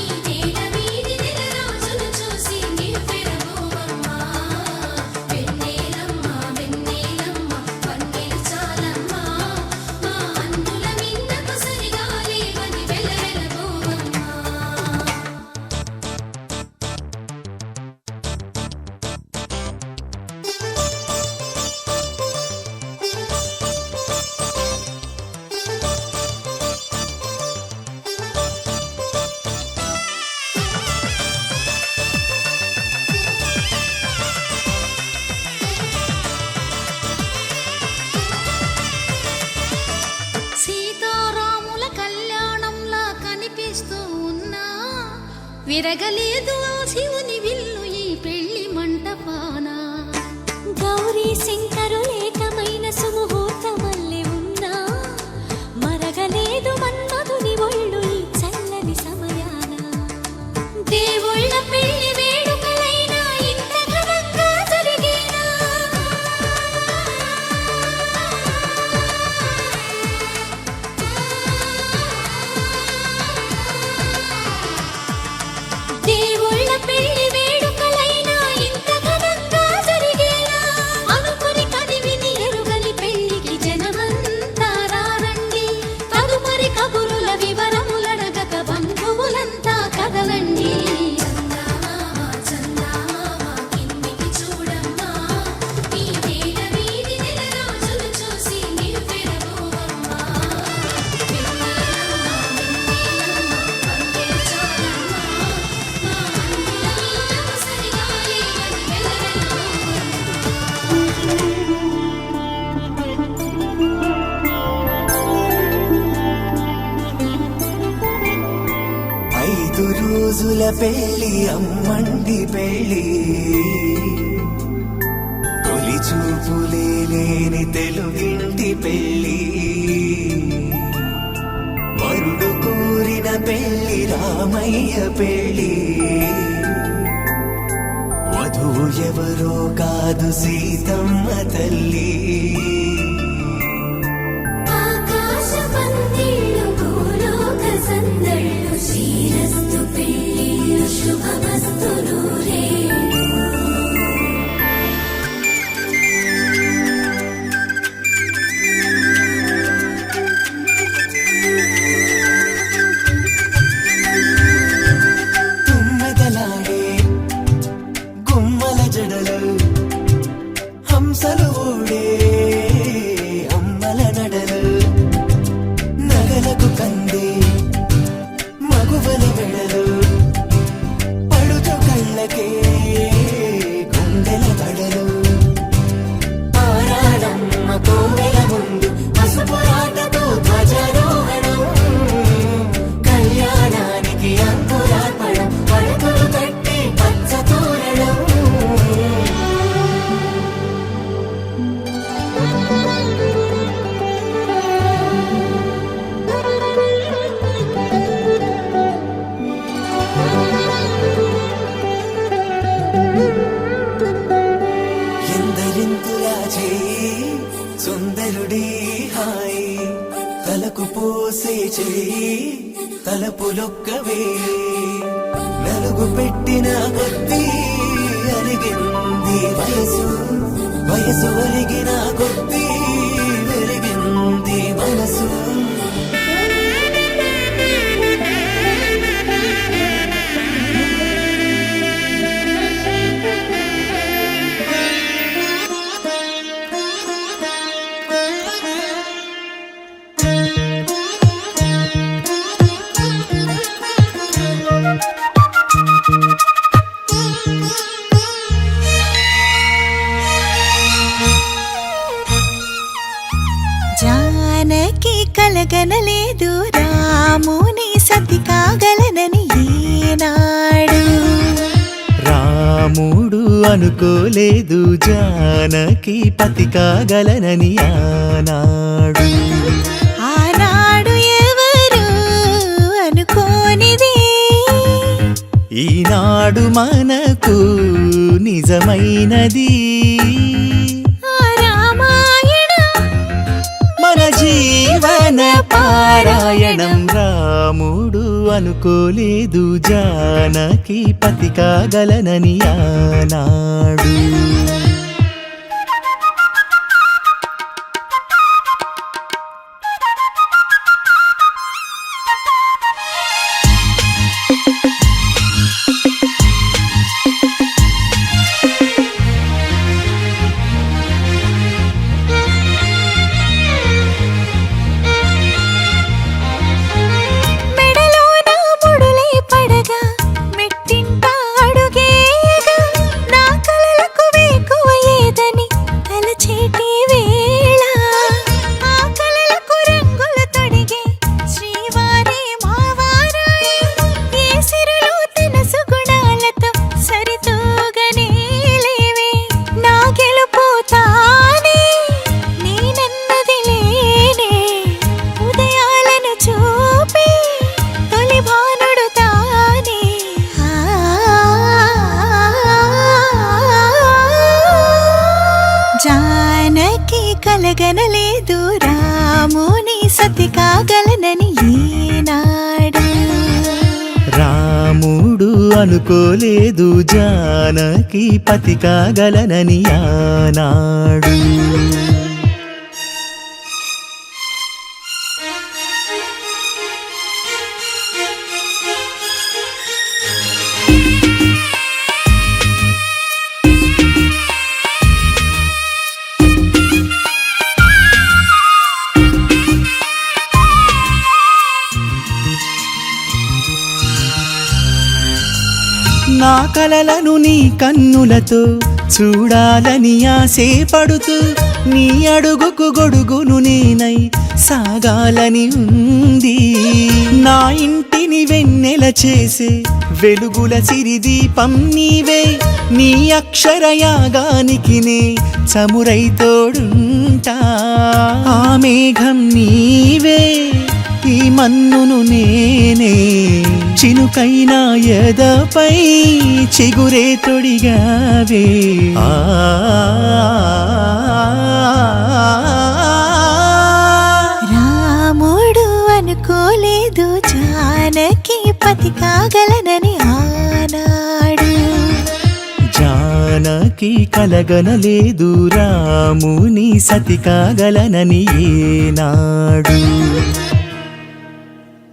ఈ నేల వీధి నెల రోజులు చూసి నివ్వెరబోవమ్మా వెన్నెలమ్మ వెన్నెలమ్మ వన్నెలు చాలమ్మా మా అన్నుల మిన్నకు సరిగా లేవని వెలవెలబోవమ్మా సీతారాముల కళ్యాణంలా కనిపిస్తూ ఉన్నా విరగలేదు ఆ శివుని విల్లు ఈ పెళ్లి మంటపాన గౌరీ శంకరులేకమైన సుముహూర్తమల్లె ఉన్నా మరగలేదు మన్మధుని ఒళ్ళు ఈ చల్లని సమయాన దేవుళ్ళ పెళ్లి వేడుకలైనా ఇంత ఘనంగా జరిగేనా దేవుళ్ళ పెళ్లి వేడుకలైనా ఇంత ఘనంగా జరిగేలా అనుకుని కదివిని ఎరుగని పెళ్లికి జనమంతా రారండి తదుపరి కబురుల వివరములడగక బంధువులంతా కదలండి చందమామ చందమామ కిందికి చూడమ్మా ఈ నేల వీధి నెల రోజులు చూసి నివ్వెరబోవమ్మా వెన్నెలమ్మ వెన్నెలమ్మ వన్నెలు చాలమ్మా మా అన్నుల మిన్నకు సరిగా లేవని వెలవెలబోవమ్మా 5 రోజుల పెళ్లి అమ్మండి పెళ్లి లేని తెలుగింటి పెళ్ళి, వరుడు కోరిన పెళ్ళి రామయ్య పెళ్ళి. వధువు ఎవరో కాదు సీతమ్మ తల్లి. ఆకాశ పందిళ్ళు భూలోక సందళ్ళు శ్రీరస్తు పెళ్ళిళ్ళు శుభమస్తు నూరే. తుమ్మెదలాడే గుమ్మల జడలు, హంసలు ఊడే అమ్మల నడలు, నగలకు కంది మగువల వెడలు, పడుచు కళ్ళకే గుండెల బడలు. ఆరాడమ్మ కోవెల ముందు పసుపు రాటతో ధ్వజారోహణం, కళ్యాణానికి అంకురార్పణం, పడకలు కట్టి పచ్చ తోరణం. ఎందరింతులా చేయి సుందరుడి హాయి, తలకు పోసే చేయి తలపులొక్కవే. నలుగు పెట్టిన కొద్దీ అలిగింది వయసు, వయసు ఒరిగిన కొద్దీ వెలిగింది మనసు. జానకి కలగనలేదు రాముని సతి కాగలనని ఈనాడు. రాముడు అనుకోలేదు జానకి పతి కాగలనని ఆనాడు. ఆనాడు ఎవరు అనుకోనిది ఈనాడు మనకు నిజమైనది. ఆ రామాయణం మన జీవన పారాయణం. రాముడు అనుకోలేదు జానకి పతి కాగలనని ఆనాడు. మెడలోన ముడులే పడగా మెట్టింట అడుగేయగా నా కలలకు వేకువ ఏదని తలచేటి వేళ. ఆ కలలకు రంగులు తొడిగే శ్రీవారి మావారాయే, ఏ సిరులు తన సుగుణాలతో సరితూగనే లేవే. నా గెలుపు తానే నేనన్నది లేనే, ఉదయాలను చూపే తొలి భానుడు తానే. జానకి కలగనలేదు రాముని సతి కాగలనని ఈనాడు. రాముడు అనుకోలేదు జానకి పతి కాగలనని ఆనాడు. నా కలలను నీ కన్నులతో చూడాలని ఆశే పడుతూ, నీ అడుగుకు గొడుగును నేనై సాగాలని ఉంది. నా ఇంటిని వెన్నెల చేసే వెలుగుల సిరిదీపం నీవే. నీ అక్షరయాగానికి నే చమురై తోడుంటా. ఉంటా ఆ మేఘం నీవే ఈ మన్నును నేనే చినుకైనా ఎదపై చిగురే తొడిగావే రాముడు అనుకోలేదు జానకి పతి కాగలనని ఆనాడు జానకి కలగనలేదు రాముని సతి కాగలనని ఏనాడు